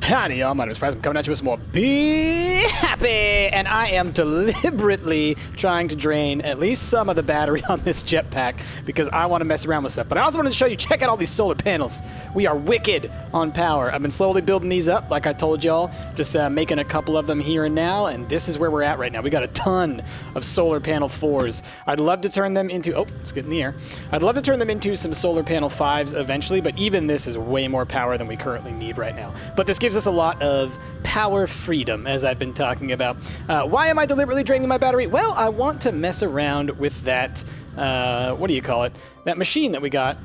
Howdy y'all, my name is Price. I'm coming at you with some more Be Happy! And I am deliberately trying to drain at least some of the battery on this jetpack because I want to mess around with stuff. But I also wanted to show you, check out all these solar panels. We are wicked on power. I've been slowly building these up, like I told y'all, just making a couple of them here and now, and this is where we're at right now. We got a ton of solar panel 4s. I'd love to turn them into, oh, let's get in the air. I'd love to turn them into some solar panel 5s eventually, but even this is way more power than we currently need right now. But this gives us a lot of power freedom, as I've been talking about. Why am I deliberately draining my battery? Well, I want to mess around with that, what do you call it? That machine that we got.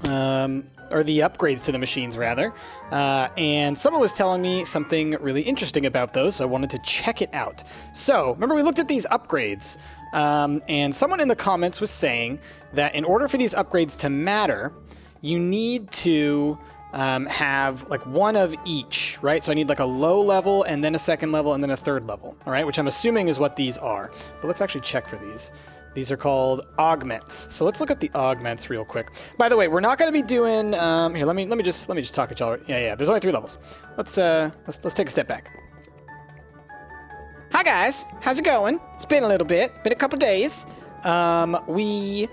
Or the upgrades to the machines, rather. And someone was telling me something really interesting about those, so I wanted to check it out. So, remember we looked at these upgrades, and someone in the comments was saying that in order for these upgrades to matter, you need to have like one of each, right? So I need like a low level and then a second level and then a third level, all right? Which I'm assuming is what these are. But let's actually check for these. These are called augments. So let's look at the augments real quick. By the way, we're not going to be doing here. Let me just talk at y'all. Yeah. There's only 3 levels. Let's take a step back. Hi guys, how's it going? It's been a little bit, been a couple days. We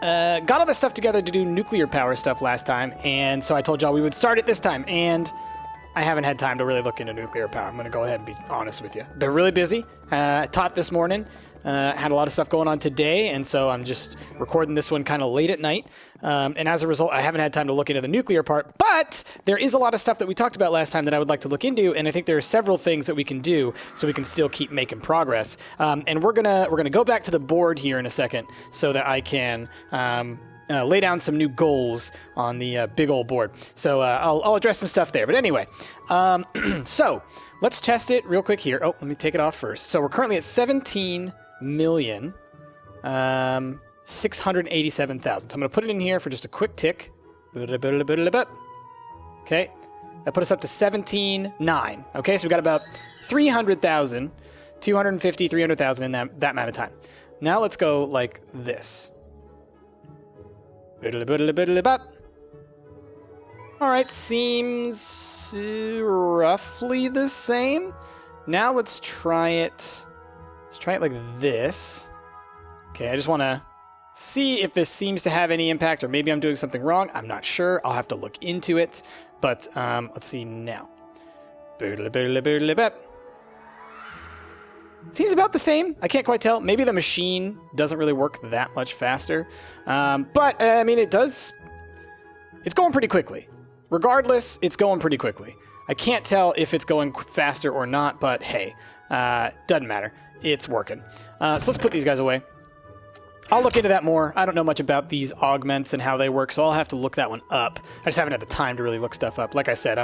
got all this stuff together to do nuclear power stuff last time, and so I told y'all we would start it this time, and I haven't had time to really look into nuclear power. I'm going to go ahead and be honest with you. Been really busy. Taught this morning. Had a lot of stuff going on today, and so I'm just recording this one kind of late at night. And as a result, I haven't had time to look into the nuclear part, but there is a lot of stuff that we talked about last time that I would like to look into, and I think there are several things that we can do so we can still keep making progress. And we're gonna go back to the board here in a second so that I can lay down some new goals on the big old board. So I'll address some stuff there. But anyway, so let's test it real quick here. Oh, let me take it off first. So we're currently at 17,687,000. So I'm going to put it in here for just a quick tick. Okay, that put us up to 17.9. Okay, so we got about 300,000, 250, 300,000 in that amount of time. Now let's go like this. All right, seems roughly the same. Now let's try it. Let's try it like this. Okay, I just want to see if this seems to have any impact, or maybe I'm doing something wrong. I'm not sure. I'll have to look into it. But let's see now. Seems about the same. I can't quite tell. Maybe the machine doesn't really work that much faster. But, I mean, it's going pretty quickly. Regardless, it's going pretty quickly. I can't tell if it's going faster or not, but hey, doesn't matter. It's working. So let's put these guys away. I'll look into that more. I don't know much about these augments and how they work, so I'll have to look that one up. I just haven't had the time to really look stuff up. Like I said,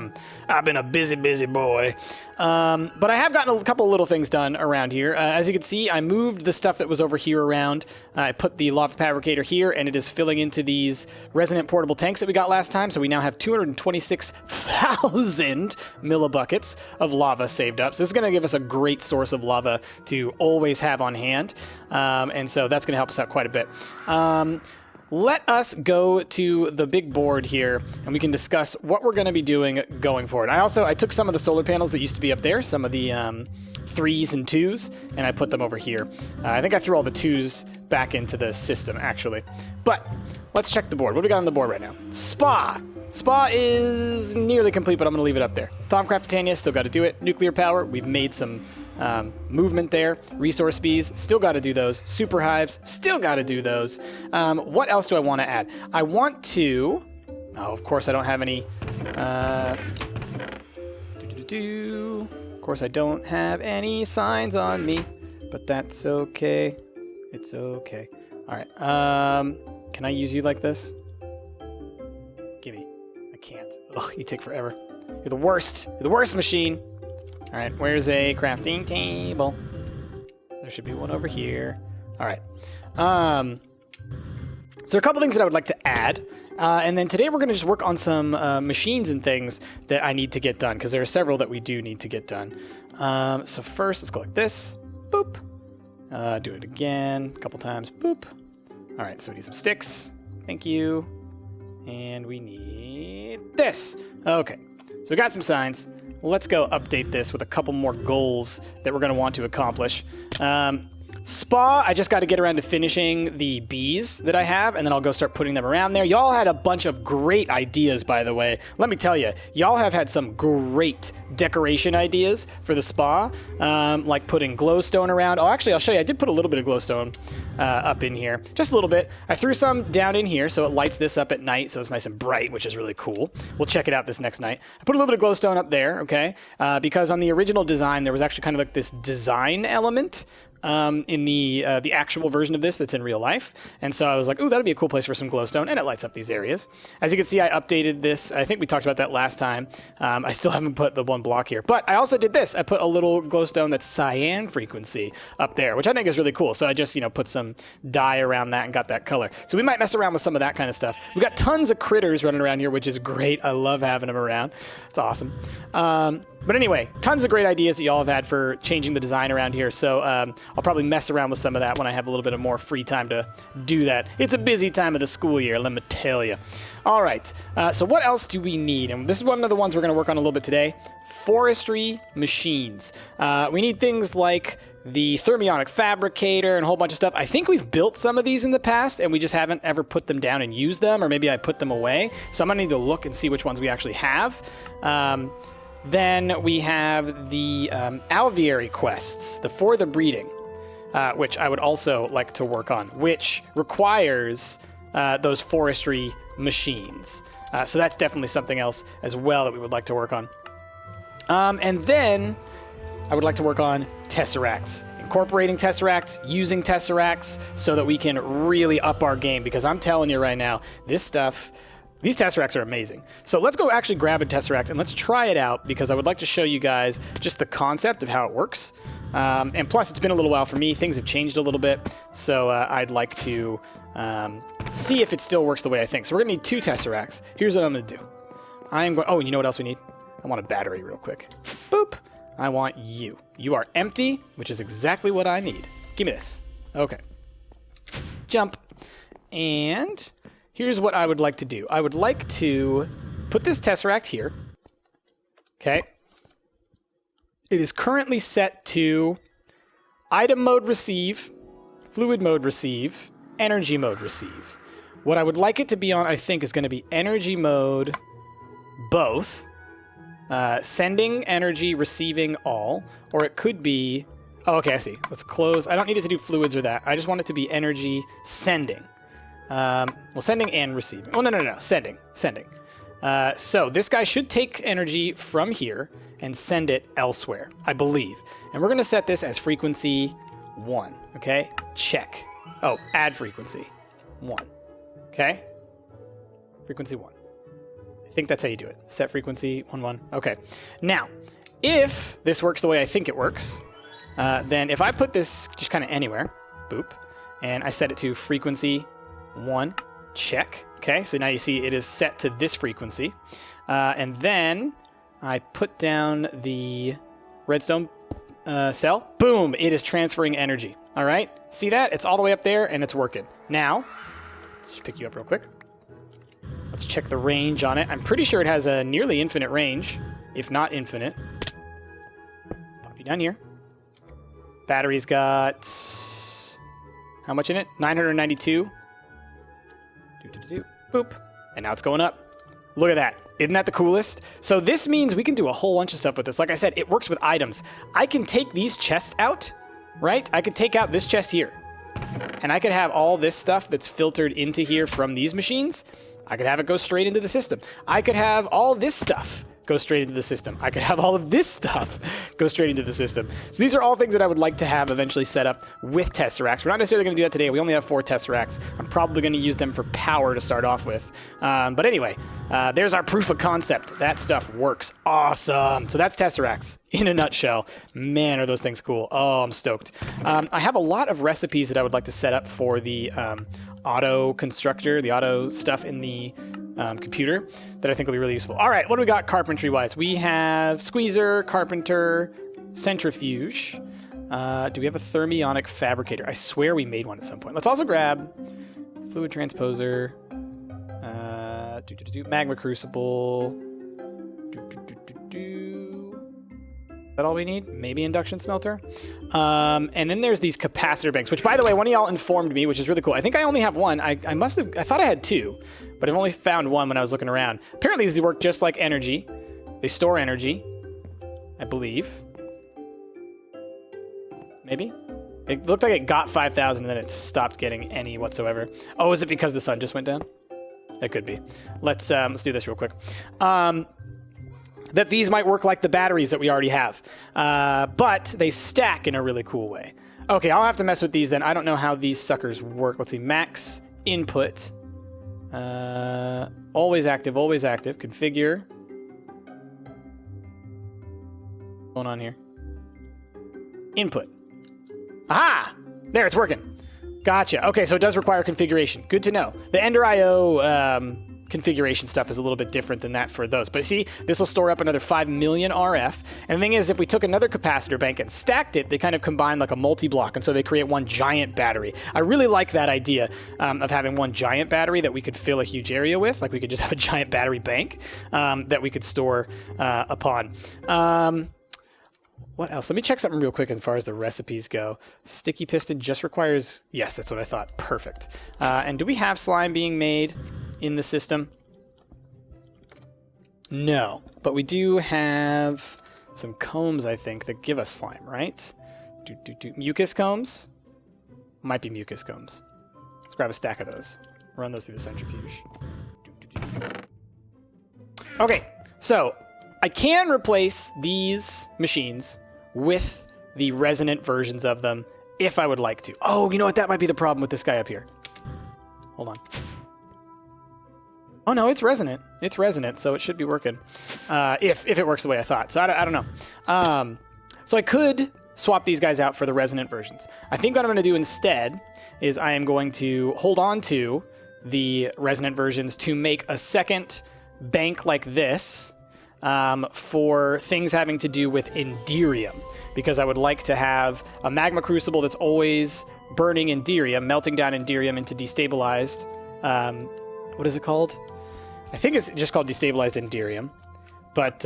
I've been a busy boy. But I have gotten a couple little things done around here. As you can see, I moved the stuff that was over here around. I put the lava fabricator here, and it is filling into these resonant portable tanks that we got last time. So we now have 226,000 millibuckets of lava saved up. So this is going to give us a great source of lava to always have on hand. And so that's going to help us out quite a bit. Let us go to the big board here, and we can discuss what we're going to be doing going forward. I took some of the solar panels that used to be up there, some of the 3s and 2s, and I put them over here. I think I threw all the 2s back into the system, actually. But let's check the board. What do we got on the board right now? Spa. Spa is nearly complete, but I'm going to leave it up there. Thaumcraft Titania, still got to do it. Nuclear power, we've made some movement there. Resource bees, still got to do those. Super hives, still got to do those. What else do I want to add? I want to... Oh, of course I don't have any... Of course I don't have any signs on me, but that's okay. It's okay. All right. Can I use you like this? Gimme. I can't. Ugh, you take forever. You're the worst. You're the worst machine. All right, where's a crafting table? There should be one over here. All right. So a couple things that I would like to add. And then today we're going to just work on some machines and things that I need to get done, because there are several that we do need to get done. So first, let's go like this. Boop. Do it again a couple times. Boop. All right, so we need some sticks. Thank you. And we need this. Okay. So we got some signs. Let's go update this with a couple more goals that we're going to want to accomplish. Spa, I just got to get around to finishing the bees that I have, and then I'll go start putting them around there. Y'all had a bunch of great ideas, by the way. Let me tell you, y'all have had some great decoration ideas for the spa, like putting glowstone around. Oh, actually, I'll show you. I did put a little bit of glowstone up in here, just a little bit. I threw some down in here, so it lights this up at night, so it's nice and bright, which is really cool. We'll check it out this next night. I put a little bit of glowstone up there, okay, because on the original design, there was actually kind of like this design element in the actual version of this that's in real life. And so I was like, ooh, that'd be a cool place for some glowstone, and it lights up these areas. As you can see, I updated this. I think we talked about that last time. I still haven't put the one block here, but I also did this. I put a little glowstone that's cyan frequency up there, which I think is really cool. So I just, put some dye around that and got that color. So we might mess around with some of that kind of stuff. We got tons of critters running around here, which is great. I love having them around. It's awesome. But anyway, tons of great ideas that y'all have had for changing the design around here. So I'll probably mess around with some of that when I have a little bit of more free time to do that. It's a busy time of the school year, let me tell you. All right, so what else do we need? And this is one of the ones we're going to work on a little bit today. Forestry machines. We need things like the thermionic fabricator and a whole bunch of stuff. I think we've built some of these in the past and we just haven't ever put them down and used them, or maybe I put them away. So I'm going to need to look and see which ones we actually have. Then we have the alveary quests, for the breeding, which I would also like to work on, which requires those forestry machines. So that's definitely something else as well that we would like to work on. And then I would like to work on Tesseracts, incorporating Tesseracts, using Tesseracts so that we can really up our game, because I'm telling you right now, these Tesseracts are amazing. So let's go actually grab a Tesseract and let's try it out, because I would like to show you guys just the concept of how it works. And plus, it's been a little while for me. Things have changed a little bit. So I'd like to see if it still works the way I think. So we're going to need 2 Tesseracts. Here's what I'm going to do. Oh, you know what else we need? I want a battery real quick. Boop. I want you. You are empty, which is exactly what I need. Give me this. Okay. Jump. And here's what I would like to do. I would like to put this Tesseract here. Okay. It is currently set to item mode receive, fluid mode receive, energy mode receive. What I would like it to be on, I think, is going to be energy mode both. Sending energy, receiving all. Or it could be... Oh, okay, I see. Let's close. I don't need it to do fluids or that. I just want it to be energy sending. Well, sending and receiving. Oh, no. Sending. So this guy should take energy from here and send it elsewhere, I believe. And we're going to set this as frequency 1, okay? Check. Oh, add frequency 1, okay? Frequency 1. I think that's how you do it. Set frequency 1. Okay. Now, if this works the way I think it works, then if I put this just kind of anywhere, boop, and I set it to frequency 1, check. Okay, so now you see it is set to this frequency. And then I put down the redstone cell. Boom, it is transferring energy. All right, see that? It's all the way up there and it's working. Now, let's just pick you up real quick. Let's check the range on it. I'm pretty sure it has a nearly infinite range, if not infinite. Pop you down here. Battery's got... how much in it? 992. Boop. And now it's going up. Look at that. Isn't that the coolest? So this means we can do a whole bunch of stuff with this. Like I said, it works with items. I can take these chests out, right? I could take out this chest here. And I could have all this stuff that's filtered into here from these machines. I could have it go straight into the system. I could have all this stuff go straight into the system. I could have all of this stuff go straight into the system. So these are all things that I would like to have eventually set up with Tesseracts. We're not necessarily going to do that today. We only have 4 Tesseracts. I'm probably going to use them for power to start off with. But anyway, there's our proof of concept. That stuff works awesome. So that's Tesseracts in a nutshell. Man, are those things cool. Oh, I'm stoked. I have a lot of recipes that I would like to set up for the auto constructor, the auto stuff in the computer that I think will be really useful. All right, what do we got carpentry-wise? We have squeezer, carpenter, centrifuge. Do we have a thermionic fabricator? I swear we made one at some point. Let's also grab fluid transposer, magma crucible, Is that all we need? Maybe induction smelter. And then there's these capacitor banks, which, by the way, one of y'all informed me, which is really cool. I think I only have one. I thought I had two, but I've only found one when I was looking around. Apparently, these work just like energy. They store energy, I believe. Maybe? It looked like it got 5,000 and then it stopped getting any whatsoever. Oh, is it because the sun just went down? It could be. Let's do this real quick. That these might work like the batteries that we already have, but they stack in a really cool way. Okay, I'll have to mess with these then. I don't know how these suckers work. Let's see. Max input. Always active, configure. What's going on here? Input. Aha! There, it's working. Gotcha. Okay, so it does require configuration. Good to know. The Ender IO configuration stuff is a little bit different than that for those. But see, this will store up another 5 million RF. And the thing is, if we took another capacitor bank and stacked it, they kind of combine like a multi-block, and so they create one giant battery. I really like that idea of having one giant battery that we could fill a huge area with. Like we could just have a giant battery bank that we could store upon. What else? Let me check something real quick as far as the recipes go. Sticky piston just requires... Yes, that's what I thought. Perfect. And do we have slime being made in the system? No. But we do have some combs, I think, that give us slime, right? Mucus combs? Might be mucus combs. Let's grab a stack of those. Run those through the centrifuge. Okay, so I can replace these machines with the resonant versions of them if I would like to. Oh, you know what? That might be the problem with this guy up here. Hold on. Oh, no, it's resonant. It's resonant, so it should be working. If it works the way I thought. So I don't know. So I could swap these guys out for the resonant versions. I think what I'm going to do instead is I am going to hold on to the resonant versions to make a second bank like this for things having to do with Enderium, because I would like to have a magma crucible that's always burning Enderium, melting down Enderium into destabilized, what is it called? I think it's just called destabilized Enderium, but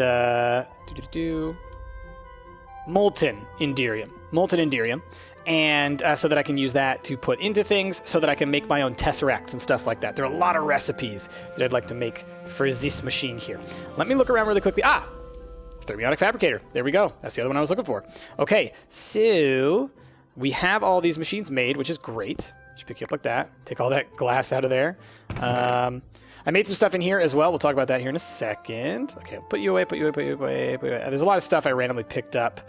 molten Enderium, and so that I can use that to put into things so that I can make my own Tesseracts and stuff like that. There are a lot of recipes that I'd like to make for this machine here. Let me look around really quickly. Thermionic Fabricator. There we go. That's the other one I was looking for. Okay, so we have all these machines made, which is great. Just pick you up like that. Take all that glass out of there. I made some stuff in here as well. We'll talk about that here in a second. Okay, I'll put you away. There's a lot of stuff I randomly picked up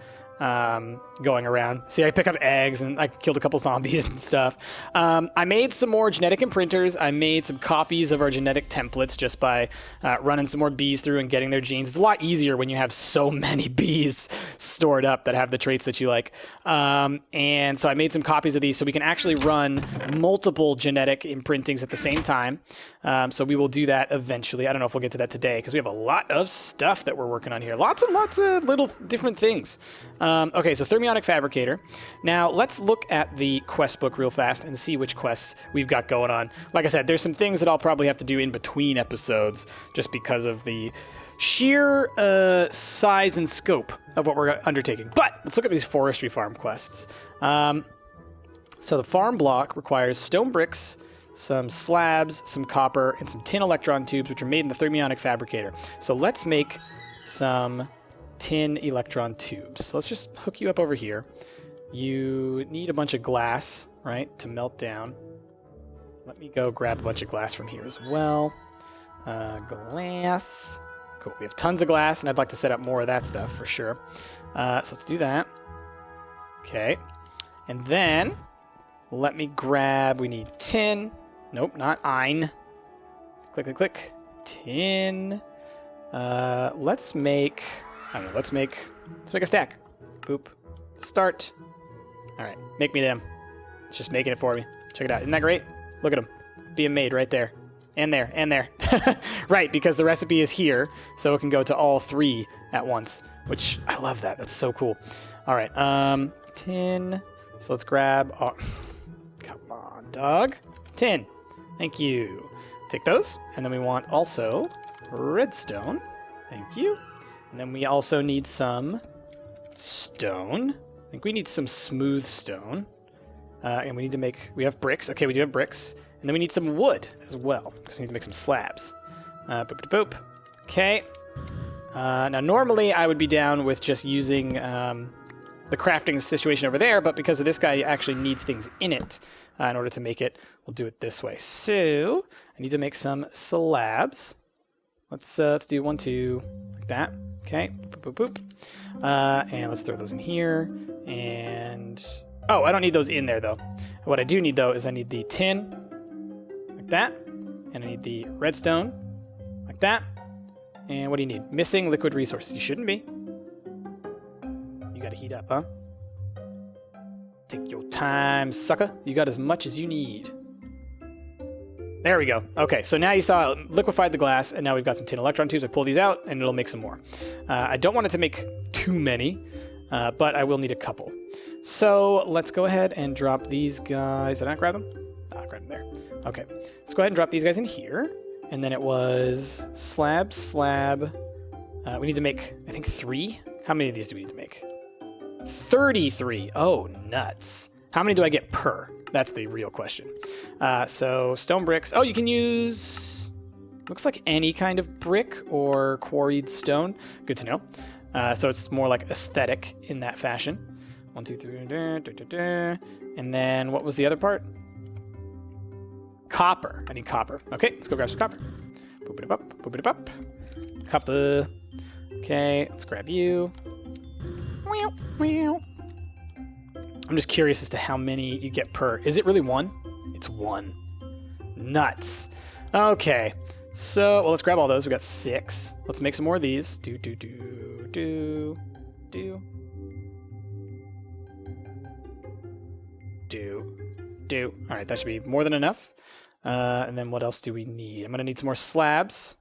going around. See, I pick up eggs, and I killed a couple zombies and stuff. I made some more genetic imprinters. I made some copies of our genetic templates just by running some more bees through and getting their genes. It's a lot easier when you have so many bees stored up that have the traits that you like. And so I made some copies of these so we can actually run multiple genetic imprintings at the same time. So we will do that eventually. I don't know if we'll get to that today because we have a lot of stuff that we're working on here. Lots and lots of little different things. Okay, so Thermionic Fabricator. Now, let's look at the quest book real fast and see which quests we've got going on. Like I said, there's some things that I'll probably have to do in between episodes just because of the sheer size and scope of what we're undertaking. But let's look at these forestry farm quests. So the farm block requires stone bricks, some slabs, some copper, and some tin electron tubes, which are made in the Thermionic Fabricator. So let's make some tin electron tubes. So let's just hook you up over here. You need a bunch of glass, right, to melt down. Let me go grab a bunch of glass from here as well. Glass. Cool. We have tons of glass, and I'd like to set up more of that stuff for sure. So let's do that. Okay. And then let me grab, we need tin. Nope, not ein. Click, click, click. Tin. Let's make a stack. Boop. Start. All right, make me them. It's just making it for me. Check it out. Isn't that great? Look at them being made right there. And there, and there. Right, because the recipe is here, so it can go to all three at once, which I love that. That's so cool. All right, tin. So let's grab, come on, dog. Tin. Thank you. Take those, and then we want also redstone. Thank you. And then we also need some stone. I think we need some smooth stone. And we need to make... We have bricks. Okay, we do have bricks. And then we need some wood as well, because we need to make some slabs. Boop, boop. Okay. Now, normally I would be down with just using the crafting situation over there, but because of this guy, it actually needs things in it in order to make it. We'll do it this way. So I need to make some slabs. Let's do 1, 2, like that. Okay. Boop, boop, boop. And let's throw those in here. And oh, I don't need those in there though. What I do need though is I need the tin, like that, and I need the redstone, like that. And what do you need? Missing liquid resources. You shouldn't be. You gotta heat up, huh? Take your time, sucker. You got as much as you need. There we go. Okay, so now you saw it liquefied the glass, and now we've got some tin electron tubes. I pull these out, and it'll make some more. I don't want it to make too many, but I will need a couple. So let's go ahead and drop these guys. Did I not grab them? I grabbed them there. Okay, let's go ahead and drop these guys in here. And then it was slab. We need to make, I think, 3. How many of these do we need to make? 33. Oh, nuts. How many do I get per? That's the real question. So stone bricks. Oh, you can use, looks like any kind of brick or quarried stone. Good to know. So it's more like aesthetic in that fashion. 1, 2, 3. And then what was the other part? Copper. I need copper. Okay, let's go grab some copper. Boop it up, boop it up. Copper. Okay, let's grab you. I'm just curious as to how many you get per. Is it really 1? It's 1. Nuts. Okay, so well, let's grab all those. We got 6. Let's make some more of these. Do. All right, that should be more than enough. And then what else do we need? I'm going to need some more slabs.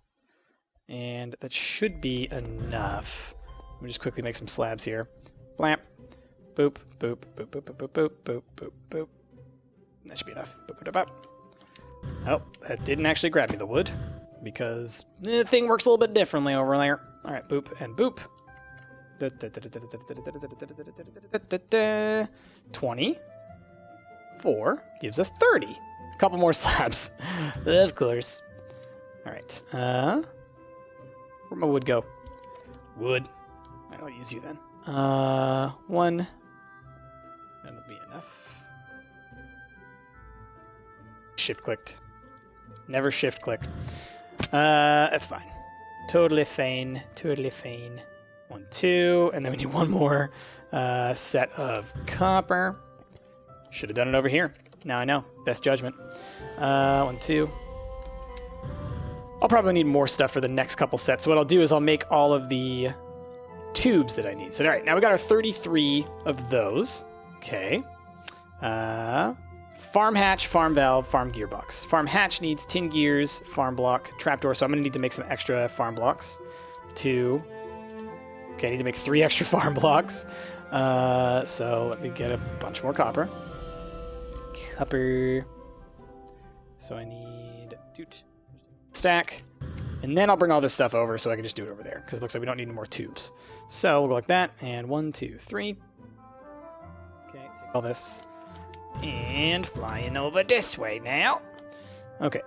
And that should be enough. Let me just quickly make some slabs here. Blamp. Boop, boop, boop, boop, boop, boop, boop, boop, boop. That should be enough. Boop, boop, boop. Oh, that didn't actually grab me the wood. Because the thing works a little bit differently over there. All right, boop and boop. 24 gives us 30. A couple more slabs. Of course. All right. Where'd my wood go? Wood. All right, I'll use you then. 1. That'll be enough. Shift clicked. Never shift click. That's fine. Totally fine. Totally fine. 1, 2, and then we need one more set of copper. Should have done it over here. Now I know. Best judgment. 1, 2. I'll probably need more stuff for the next couple sets. So what I'll do is I'll make all of the tubes that I need. So all right, now we got our 33 of those. Okay. Farm hatch, farm valve, farm gearbox. Farm hatch needs tin gears, farm block, trapdoor. So I'm going to need to make some extra farm blocks. 2. Okay, I need to make 3 extra farm blocks. So let me get a bunch more copper. Copper. So I need stack. And then I'll bring all this stuff over so I can just do it over there. Because it looks like we don't need any more tubes. So we'll go like that. And 1, 2, 3. Okay, take all this. And flying over this way now. Okay.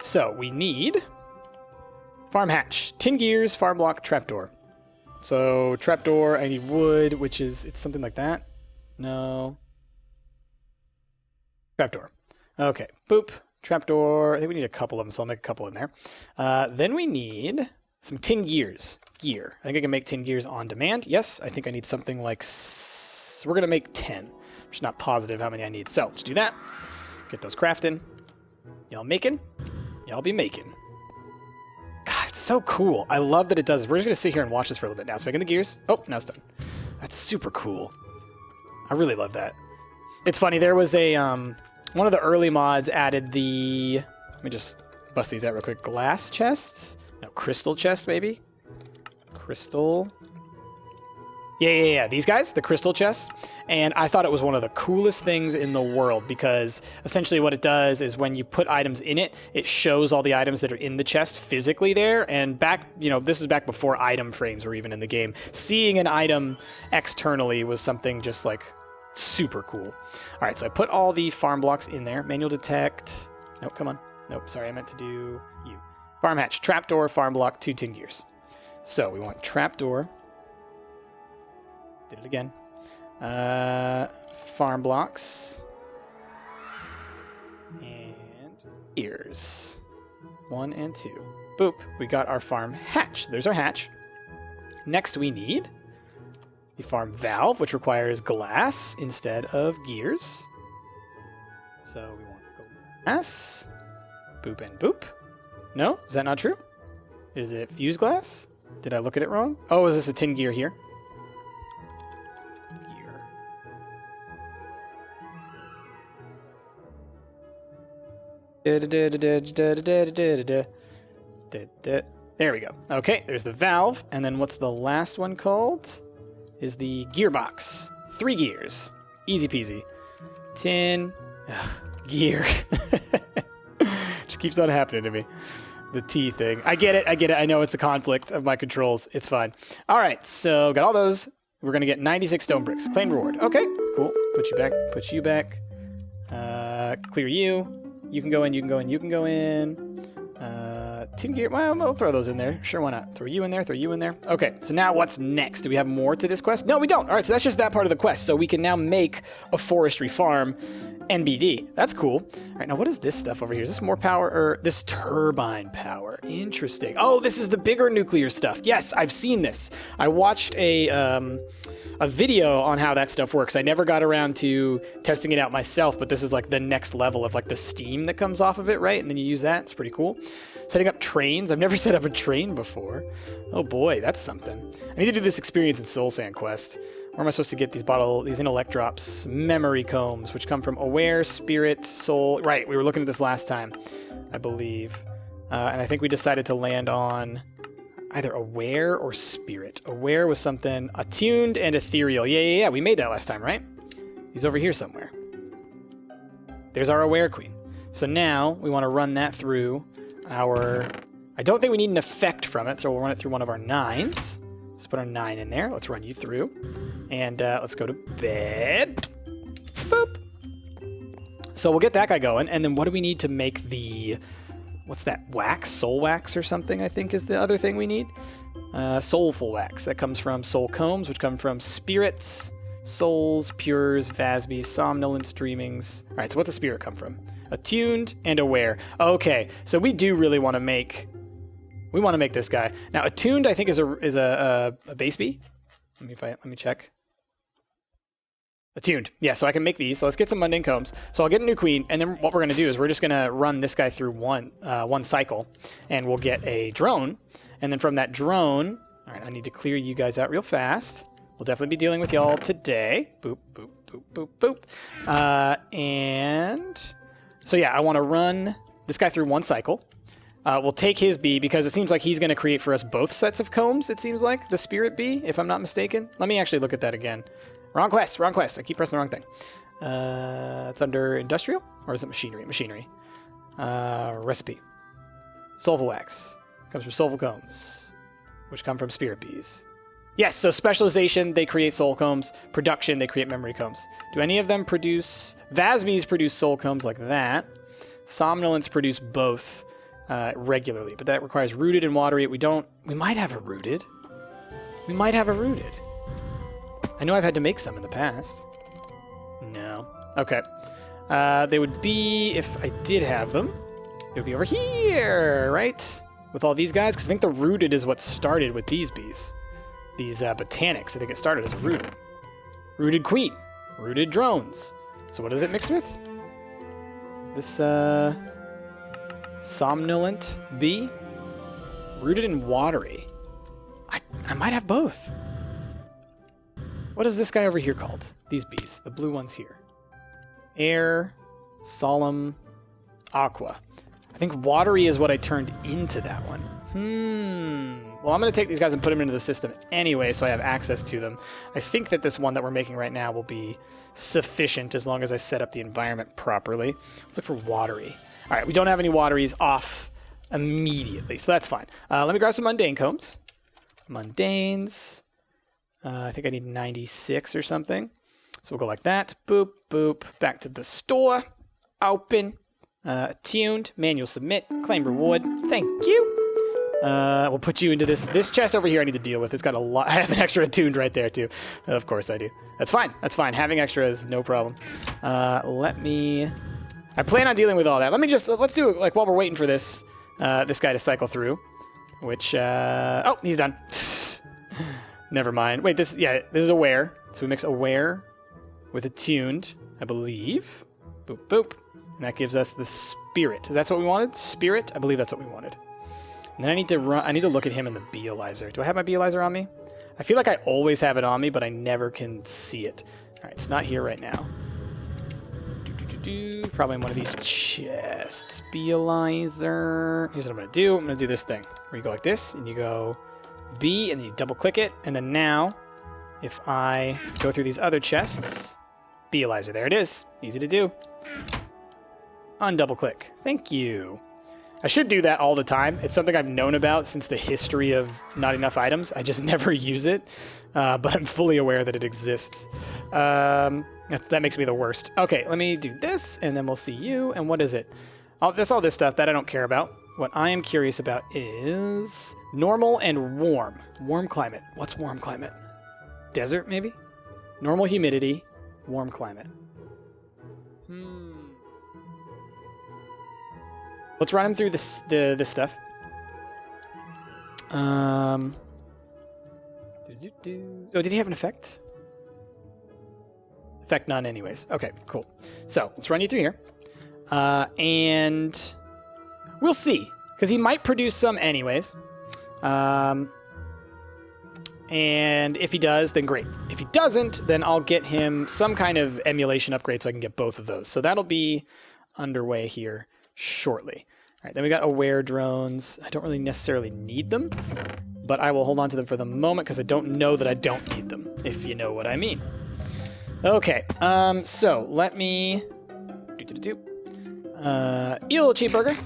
So we need farm hatch, tin gears, farm block, trapdoor. So trapdoor, I need wood, which is, it's something like that. No. Trapdoor. Okay. Boop. Trapdoor. I think we need a couple of them, so I'll make a couple in there. Then we need some tin gears. Gear. I think I can make tin gears on demand. Yes, I think I need something like... We're going to make 10. I'm just not positive how many I need. So let's do that. Get those crafting. Y'all making? Y'all be making. God, it's so cool. I love that it does it. We're just going to sit here and watch this for a little bit now. It's making the gears. Oh, now it's done. That's super cool. I really love that. It's funny. There was a... one of the early mods added the... Let me just bust these out real quick. Glass chests? No, crystal chests, maybe? Crystal Yeah. These guys, the crystal chests. And I thought it was one of the coolest things in the world because essentially what it does is when you put items in it, it shows all the items that are in the chest physically there. And back, this is back before item frames were even in the game. Seeing an item externally was something just like super cool. All right, so I put all the farm blocks in there. Manual detect. Nope, come on. Nope, sorry, I meant to do you. Farm hatch, trapdoor, farm block, 2 tin gears. So we want trapdoor. Did it again. Farm blocks. And ears. 1 and 2. Boop. We got our farm hatch. There's our hatch. Next we need the farm valve, which requires glass instead of gears. So we want glass. Boop and boop. No? Is that not true? Is it fused glass? Did I look at it wrong? Oh, is this a tin gear here? There we go. Okay, there's the valve. And then what's the last one called? Is the gearbox. 3 gears. Easy peasy. Tin. Gear. Just keeps on happening to me. The T thing. I get it. I know it's a conflict of my controls. It's fine. All right, so got all those. We're going to get 96 stone bricks. Claim reward. Okay, cool. Put you back. Put you back. Clear you. You can go in, you can go in, you can go in. Tin gear, well, I'll throw those in there. Sure, why not? Throw you in there, throw you in there. Okay, so now what's next? Do we have more to this quest? No, we don't. All right, so that's just that part of the quest. So we can now make a forestry farm NBD. That's cool. All right, now what is this stuff over here? Is this more power or this turbine power? Interesting. Oh, this is the bigger nuclear stuff. Yes, I've seen this. I watched a video on how that stuff works. I never got around to testing it out myself, but this is like the next level of like the steam that comes off of it, right? And then you use that. It's pretty cool. Setting up trains. I've never set up a train before. Oh boy, that's something. I need to do this experience in Soul Sand quest. Where am I supposed to get these intellect drops? Memory combs, which come from aware, spirit, soul. Right, we were looking at this last time, I believe. And I think we decided to land on either aware or spirit. Aware was something attuned and ethereal. Yeah. We made that last time, right? He's over here somewhere. There's our aware queen. So now we want to run that through our... I don't think we need an effect from it, so we'll run it through one of our 9s. Let's put our 9 in there. Let's run you through. And let's go to bed. Boop. So we'll get that guy going. And then what do we need to make the... What's that? Wax? Soul wax or something, I think, is the other thing we need. Soulful wax. That comes from soul combs, which come from spirits, souls, pures, Vasbies, somnolence, dreamings. All right, so what's a spirit come from? Attuned and aware. Okay, so we do really want to make... We want to make this guy. Now, attuned, I think, is a base bee. Let me check. Attuned. Yeah, so I can make these. So let's get some mundane combs. So I'll get a new queen, and then what we're going to do is we're just going to run this guy through one cycle, and we'll get a drone. And then from that drone, all right, I need to clear you guys out real fast. We'll definitely be dealing with y'all today. Boop, boop, boop, boop, boop. And so yeah, I want to run this guy through one cycle. We'll take his bee because it seems like he's going to create for us both sets of combs, it seems like, the spirit bee, if I'm not mistaken. Let me actually look at that again. Wrong quest. I keep pressing the wrong thing. It's under industrial, or is it machinery? Machinery. Recipe. Soulful wax. Comes from soulful combs, which come from spirit bees. Yes, so specialization, they create soul combs. Production, they create memory combs. Do any of them produce... Vasbies produce soul combs like that. Somnolence produce both. Regularly, but that requires rooted and watery. We might have a rooted. I know I've had to make some in the past. No. Okay. They would be, if I did have them, they would be over here, right? With all these guys, because I think the rooted is what started with these bees. These botanics, I think it started as a rooted. Rooted queen. Rooted drones. So what is it mixed with? This, somnolent bee, rooted and watery. I might have both. What is this guy over here called? These bees, the blue ones here. Air, solemn, aqua. I think watery is what I turned into that one. Well, I'm going to take these guys and put them into the system anyway, so I have access to them. I think that this one that we're making right now will be sufficient as long as I set up the environment properly. Let's look for watery. All right, we don't have any wateries off immediately, so that's fine. Let me grab some mundane combs. Mundanes. I think I need 96 or something. So we'll go like that. Boop, boop. Back to the store. Open. Attuned. Manual submit. Claim reward. Thank you. We'll put you into this chest over here I need to deal with. It's got a lot. I have an extra attuned right there, too. Of course I do. That's fine. That's fine. Having extra is no problem. I plan on dealing with all that. Let's do it, like, while we're waiting for this guy to cycle through. Which, oh, he's done. Never mind. Wait, this is aware. So we mix aware with attuned, I believe. Boop, boop. And that gives us the spirit. Is that what we wanted? Spirit? I believe that's what we wanted. And then I need to look at him in the Bealizer. Do I have my Bealizer on me? I feel like I always have it on me, but I never can see it. All right, it's not here right now. Probably in one of these chests. Bealizer. Here's what I'm going to do. I'm going to do this thing. Where you go like this, and you go B, and then you double-click it. And then now, if I go through these other chests, Bealizer. There it is. Easy to do. Undouble-click. Thank you. I should do that all the time. It's something I've known about since the history of not enough items. I just never use it, but I'm fully aware that it exists. That makes me the worst. Okay, let me do this, and then we'll see you. And what is it? That's all this stuff that I don't care about. What I am curious about is normal and warm. Warm climate. What's warm climate? Desert, maybe? Normal humidity, warm climate. Let's run him through this stuff. Oh, did he have an effect? Effect none anyways. Okay, cool. So, let's run you through here. And we'll see. Because he might produce some anyways. And if he does, then great. If he doesn't, then I'll get him some kind of emulation upgrade so I can get both of those. So that'll be underway here shortly. All right, then we got aware drones. I don't really necessarily need them, but I will hold on to them for the moment because I don't know that I don't need them, if you know what I mean. Okay, so let me eat a little cheeseburger,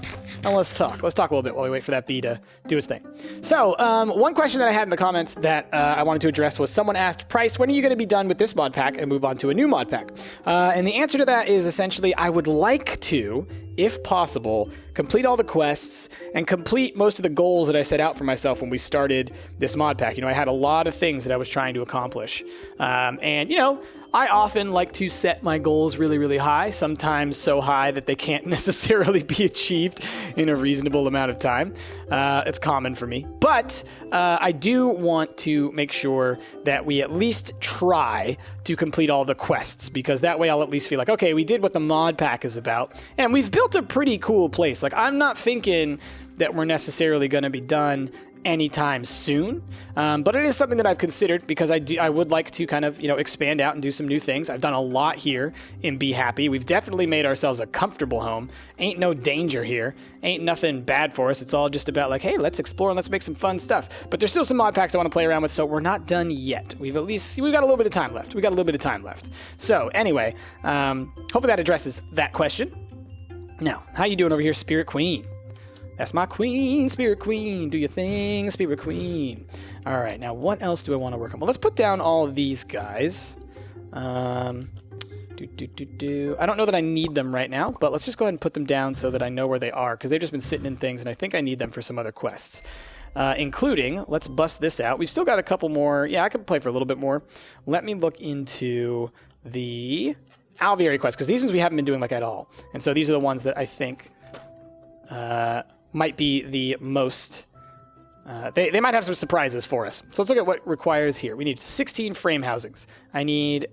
and let's talk. Let's talk a little bit while we wait for that bee to do its thing. So, one question that I had in the comments that I wanted to address was someone asked, Price, when are you going to be done with this mod pack and move on to a new mod pack? And the answer to that is essentially I would like to, if possible, complete all the quests and complete most of the goals that I set out for myself when we started this mod pack. You know, I had a lot of things that I was trying to accomplish. And, you know, I often like to set my goals really, really high, sometimes so high that they can't necessarily be achieved in a reasonable amount of time. It's common for me. But I do want to make sure that we at least try to complete all the quests, because that way I'll at least feel like, okay, we did what the mod pack is about, and we've built a pretty cool place. Like, I'm not thinking that we're necessarily going to be done anytime soon, but it is something that I've considered because I would like to kind of, you know, expand out and do some new things. I've done a lot here in Be Happy. We've definitely made ourselves a comfortable home. Ain't no danger here. Ain't nothing bad for us. It's all just about like, hey, let's explore and let's make some fun stuff. But there's still some mod packs I want to play around with, so we're not done yet. We've got a little bit of time left. So anyway, hopefully that addresses that question. Now, how you doing over here, Spirit Queen? That's my queen, Spirit Queen. Do your thing, Spirit Queen. All right, now what else do I want to work on? Well, let's put down all of these guys. I don't know that I need them right now, but let's just go ahead and put them down so that I know where they are, because they've just been sitting in things, and I think I need them for some other quests. Including, let's bust this out. We've still got a couple more. Yeah, I could play for a little bit more. Let me look into the Alveary quests, because these ones we haven't been doing like at all. And so these are the ones that I think might be the most... They might have some surprises for us. So let's look at what requires here. We need 16 frame housings. I need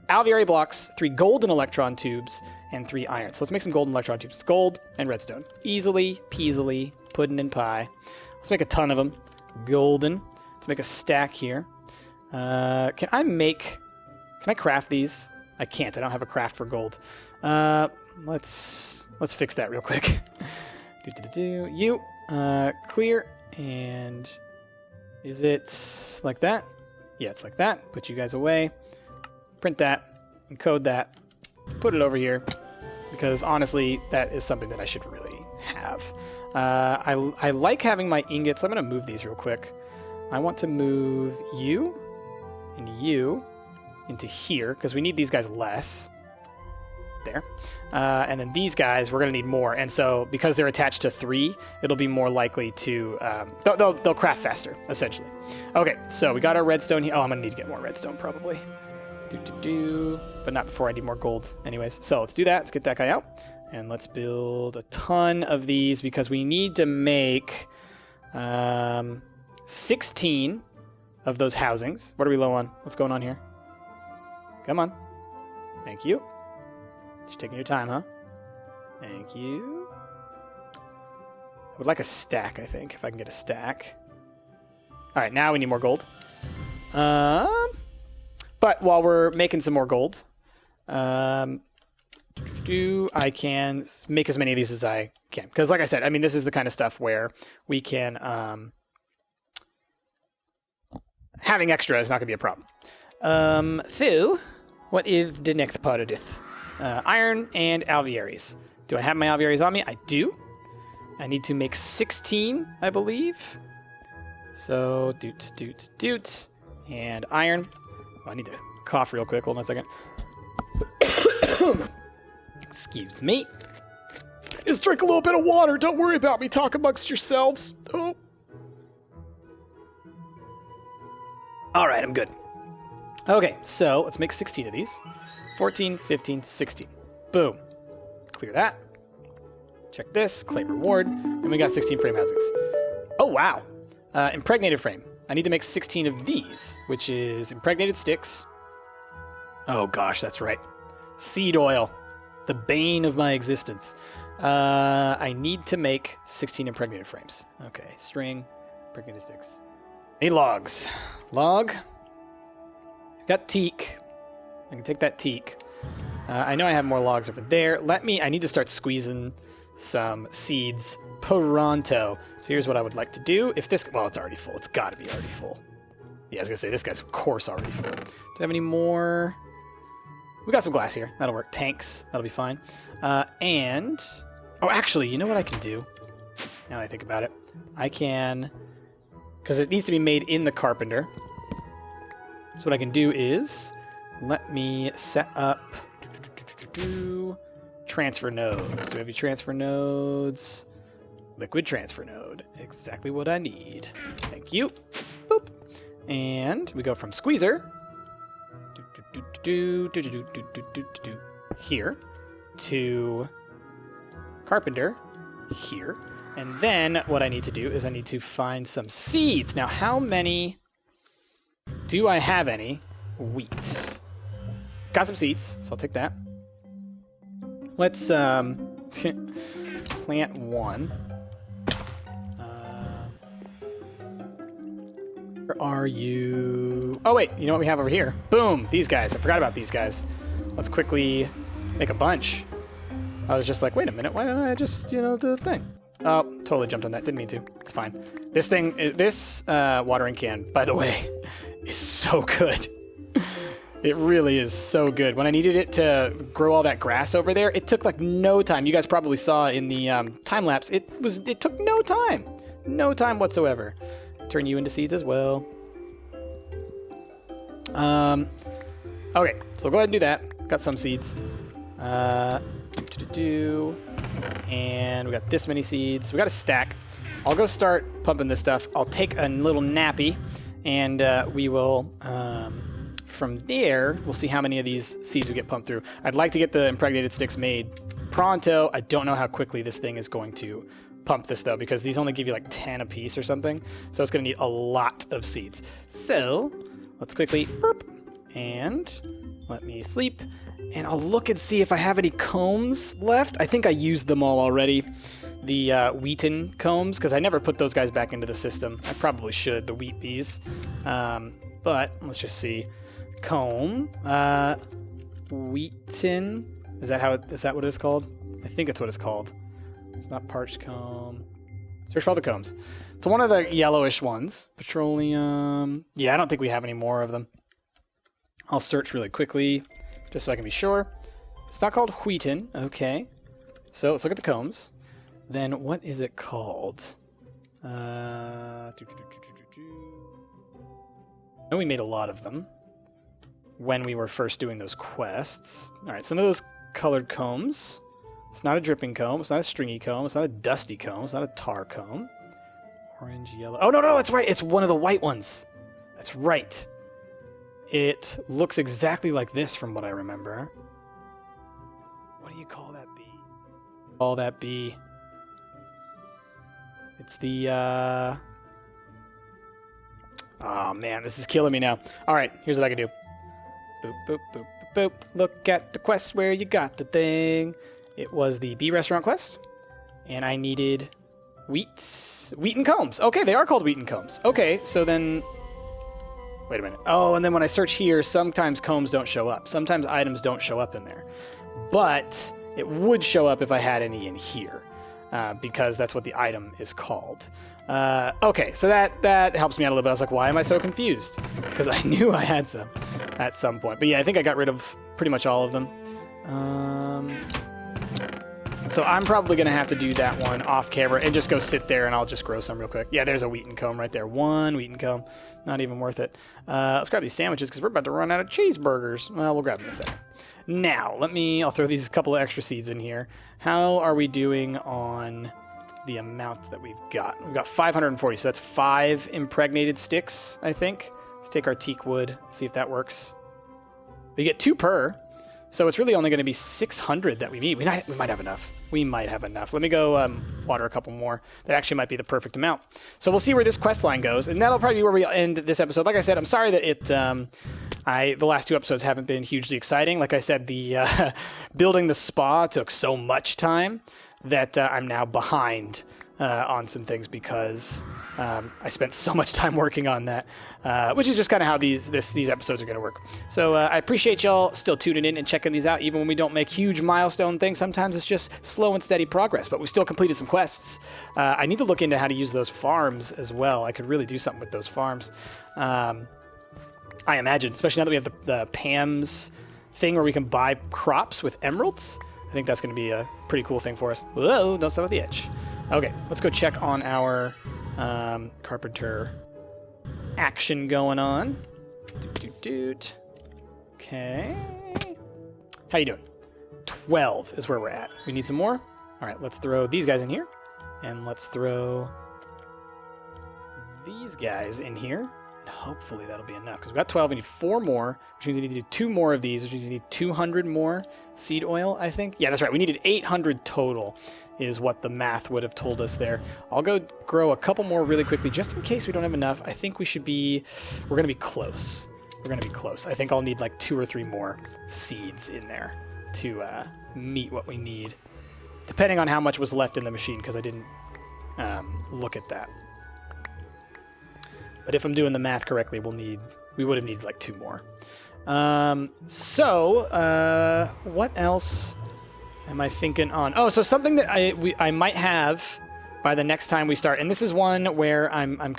Alveary blocks, 3 golden electron tubes, and 3 iron. So let's make some golden electron tubes. It's gold and redstone. Easily, peasily, pudding and pie. Let's make a ton of them. Golden. Let's make a stack here. Can I craft these? I can't. I don't have a craft for gold. Let's fix that real quick. You clear and Is it like that? Yeah, it's like that. Put you guys away. Print that. Encode that. Put it over here. Because honestly, that is something that I should really have. I like having my ingots. I'm going to move these real quick. I want to move you and you into here because we need these guys less. There. And then these guys, we're going to need more. And so because they're attached to 3, it'll be more likely to... they'll craft faster, essentially. Okay, so we got our redstone here. Oh, I'm going to need to get more redstone, probably. But not before I need more gold. Anyways, so let's do that. Let's get that guy out. And let's build a ton of these because we need to make 16 of those housings. What are we low on? What's going on here? Come on. Thank you. Just taking your time, huh? Thank you. I would like a stack, I think, if I can get a stack. All right, now we need more gold. But while we're making some more gold, I can make as many of these as I can. Because like I said, I mean, this is the kind of stuff where we can... having extra is not going to be a problem. So, what is the next part of this? Iron and alvearies. Do I have my alvearies on me? I do. I need to make 16, I believe. So, doot. And iron. Oh, I need to cough real quick. Hold on a second. Excuse me. Just drink a little bit of water. Don't worry about me. Talk amongst yourselves. Oh. All right, I'm good. Okay, so let's make 16 of these. 14, 15, 16. Boom. Clear that. Check this. Claim reward. And we got 16 frame housings. Oh, wow. Impregnated frame. I need to make 16 of these, which is impregnated sticks. Oh, gosh, that's right. Seed oil. The bane of my existence. I need to make 16 impregnated frames. Okay, string, impregnated sticks. Need logs. Log. Got teak. I can take that teak. I know I have more logs over there. I need to start squeezing some seeds pronto. So here's what I would like to do. If this, well, it's already full. It's got to be already full. Yeah, I was going to say, this guy's of course already full. Do I have any more? We got some glass here. That'll work. Tanks. That'll be fine. Oh, actually, you know what I can do? Now that I think about it. I can, because it needs to be made in the carpenter. So what I can do is, let me set up transfer nodes. Do we have any transfer nodes? Liquid transfer node. Exactly what I need. Thank you. Boop. And we go from squeezer here to carpenter here. And then what I need to do is I need to find some seeds. Now, how many do I have any? Wheat. Got some seeds, so I'll take that. Let's plant one. Where are you? Oh, wait, you know what we have over here? Boom, these guys. I forgot about these guys. Let's quickly make a bunch. I was just like, wait a minute, why don't I just, do the thing? Oh, totally jumped on that. Didn't mean to. It's fine. This thing, this watering can, by the way, is so good. It really is so good. When I needed it to grow all that grass over there, it took like no time. You guys probably saw in the time lapse. It took no time. No time whatsoever. Turn you into seeds as well. Okay, so go ahead and do that. Got some seeds. And we got this many seeds. We got a stack. I'll go start pumping this stuff. I'll take a little nappy, and we will, from there, we'll see how many of these seeds we get pumped through. I'd like to get the impregnated sticks made pronto. I don't know how quickly this thing is going to pump this, though, because these only give you like 10 a piece or something. So it's going to need a lot of seeds. So let's quickly burp, and let me sleep. And I'll look and see if I have any combs left. I think I used them all already. The wheaten combs, because I never put those guys back into the system. I probably should, the wheat bees. But let's just see. Comb. Wheaten. Is that what it's called? I think that's what it's called. It's not parched comb. Search for all the combs. So one of the yellowish ones. Petroleum. Yeah, I don't think we have any more of them. I'll search really quickly just so I can be sure. It's not called wheaten. Okay. So let's look at the combs. Then what is it called? I know we made a lot of them when we were first doing those quests. All right, some of those colored combs. It's not a dripping comb. It's not a stringy comb. It's not a dusty comb. It's not a tar comb. Orange, yellow. Oh, no, it's right. It's one of the white ones. That's right. It looks exactly like this from what I remember. What do you call that bee? Call that bee. It's the, Oh, man, this is killing me now. All right, here's what I can do. Boop, boop, boop, boop, boop. Look at the quest where you got the thing. It was the bee restaurant quest, and I needed wheaten combs. Okay, they are called wheaten combs. Okay, so then, wait a minute. Oh, and then when I search here, sometimes combs don't show up. Sometimes items don't show up in there, but it would show up if I had any in here, because that's what the item is called. Okay, so that helps me out a little bit. I was like, why am I so confused? Because I knew I had some at some point. But yeah, I think I got rid of pretty much all of them. So I'm probably going to have to do that one off camera and just go sit there and I'll just grow some real quick. Yeah, there's a wheaten comb right there. One wheaten comb. Not even worth it. Let's grab these sandwiches because we're about to run out of cheeseburgers. Well, we'll grab them in a second. Now, I'll throw these couple of extra seeds in here. How are we doing on the amount that we've got? We've got 540, so that's 5 impregnated sticks, I think. Let's take our teak wood, see if that works. We get 2 per. So it's really only going to be 600 that we need. We might have enough. We might have enough. Let me go water a couple more. That actually might be the perfect amount. So we'll see where this quest line goes, and that'll probably be where we end this episode. Like I said, I'm sorry that the last 2 episodes haven't been hugely exciting. Like I said, the building the spa took so much time that I'm now behind on some things because I spent so much time working on that, which is just kind of how these episodes are going to work. So I appreciate y'all still tuning in and checking these out, even when we don't make huge milestone things. Sometimes it's just slow and steady progress, but we still completed some quests. I need to look into how to use those farms as well. I could really do something with those farms. I imagine, especially now that we have the Pam's thing where we can buy crops with emeralds. I think that's going to be a pretty cool thing for us. Whoa, don't stop at the edge. Okay, let's go check on our carpenter action going on. Doot. Okay. How you doing? 12 is where we're at. We need some more. All right, let's throw these guys in here. And let's throw these guys in here. And hopefully that'll be enough, because we've got 12. We need 4 more, which means we need to do 2 more of these, which means we need 200 more seed oil, I think. Yeah, that's right. We needed 800 total is what the math would have told us there. I'll go grow a couple more really quickly, just in case we don't have enough. I think we're going to be close. We're going to be close. I think I'll need like 2 or 3 more seeds in there to meet what we need, depending on how much was left in the machine, because I didn't look at that. But if I'm doing the math correctly, we would have needed like 2 more. What else am I thinking on? Oh, so something that I might have by the next time we start, and this is one where I'm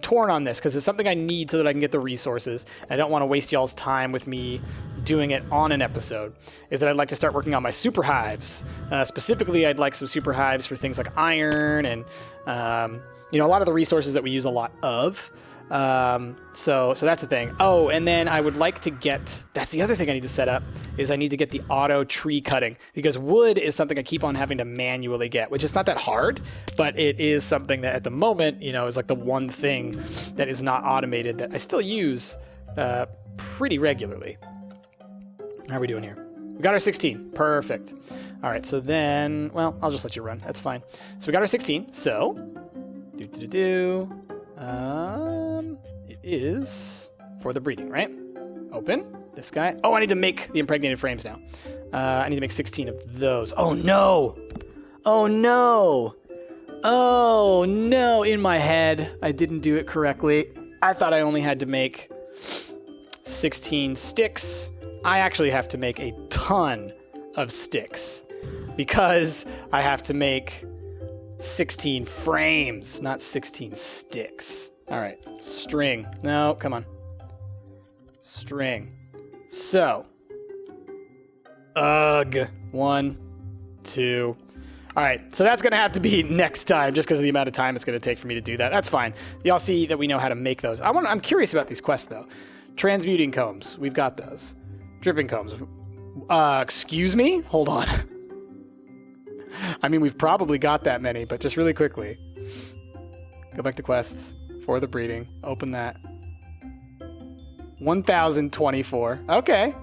torn on this because it's something I need so that I can get the resources. I don't want to waste y'all's time with me doing it on an episode, is that I'd like to start working on my super hives. Specifically, I'd like some super hives for things like iron and a lot of the resources that we use a lot of. So that's the thing. Oh, and then I would like to get, that's the other thing I need to set up, is I need to get the auto tree cutting, because wood is something I keep on having to manually get, which is not that hard, but it is something that at the moment, is like the one thing that is not automated that I still use pretty regularly. How are we doing here? We got our 16. Perfect. All right, so then, well, I'll just let you run. That's fine. So we got our 16. So, it is for the breeding, right? Open this guy. Oh, I need to make the impregnated frames now. I need to make 16 of those. Oh no! Oh no! Oh no! In my head, I didn't do it correctly. I thought I only had to make 16 sticks. I actually have to make a ton of sticks because I have to make 16 frames, not 16 sticks. All right, string. No, come on. String. So, ugh. 1, 2. All right, so that's going to have to be next time just because of the amount of time it's going to take for me to do that. That's fine. Y'all see that we know how to make those. I'm curious about these quests, though. Transmuting combs. We've got those. Dripping combs. Excuse me? Hold on. I mean, we've probably got that many, but just really quickly. Go back to quests for the breeding. Open that. 1,024. Okay.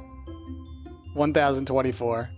1,024.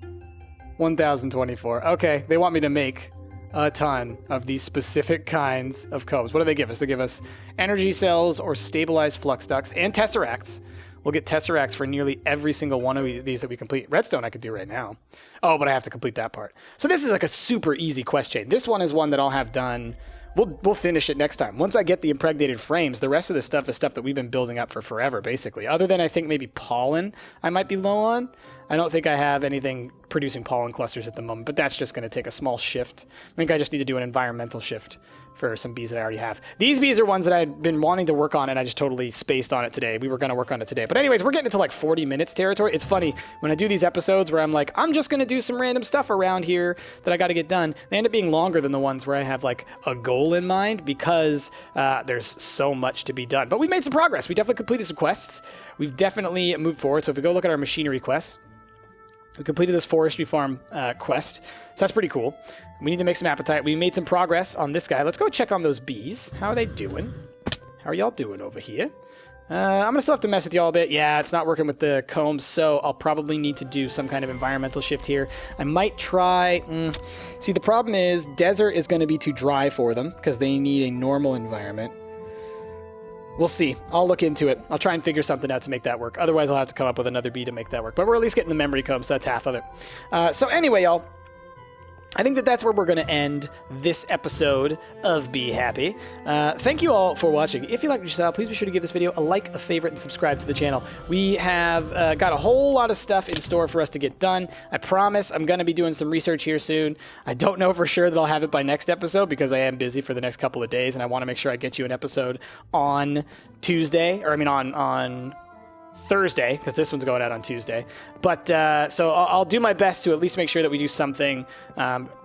1,024. Okay, they want me to make a ton of these specific kinds of combs. What do they give us? They give us energy cells or stabilized flux ducts and tesseracts. We'll get tesseracts for nearly every single one of these that we complete. Redstone I could do right now. Oh, but I have to complete that part. So this is like a super easy quest chain. This one is one that I'll have done. We'll finish it next time. Once I get the impregnated frames, the rest of this stuff is stuff that we've been building up for forever, basically. Other than I think maybe pollen I might be low on. I don't think I have anything producing pollen clusters at the moment, but that's just going to take a small shift. I think I just need to do an environmental shift for some bees that I already have. These bees are ones that I've been wanting to work on, and I just totally spaced on it today. We were going to work on it today. But anyways, we're getting into like 40 minutes territory. It's funny, when I do these episodes where I'm like, I'm just going to do some random stuff around here that I got to get done, they end up being longer than the ones where I have like a goal in mind because there's so much to be done. But we made some progress. We definitely completed some quests. We've definitely moved forward. So if we go look at our machinery quests, we completed this forestry farm quest, so that's pretty cool. We need to make some appetite. We made some progress on this guy. Let's go check on those bees. How are they doing? How are y'all doing over here? I'm going to still have to mess with y'all a bit. Yeah, it's not working with the combs, so I'll probably need to do some kind of environmental shift here. I might try... See, the problem is desert is going to be too dry for them because they need a normal environment. We'll see. I'll look into it. I'll try and figure something out to make that work. Otherwise, I'll have to come up with another bee to make that work. But we're at least getting the memory comb, so that's half of it. So anyway, y'all, I think that's where we're going to end this episode of Be Happy. Thank you all for watching. If you liked what you saw, please be sure to give this video a like, a favorite, and subscribe to the channel. We have got a whole lot of stuff in store for us to get done. I promise I'm going to be doing some research here soon. I don't know for sure that I'll have it by next episode because I am busy for the next couple of days, and I want to make sure I get you an episode on Tuesday, or I mean on Thursday, because this one's going out on Tuesday. But so I'll do my best to at least make sure that we do something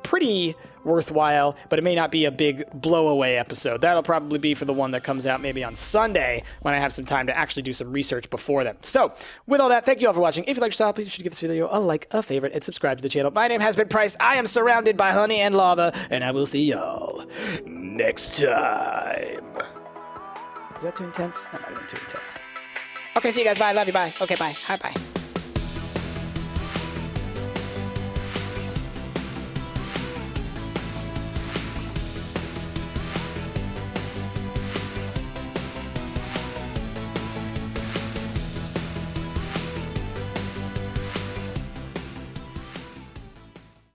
pretty worthwhile, but it may not be a big blow-away episode. That'll probably be for the one that comes out maybe on Sunday when I have some time to actually do some research before then. So, with all that, thank you all for watching. If you liked your style, please be sure to give this video a like, a favorite, and subscribe to the channel. My name has been Price. I am surrounded by honey and lava, and I will see y'all next time. Was that too intense? That might have been too intense. Okay, see you guys. Bye. Love you. Bye. Okay, bye. Hi, bye.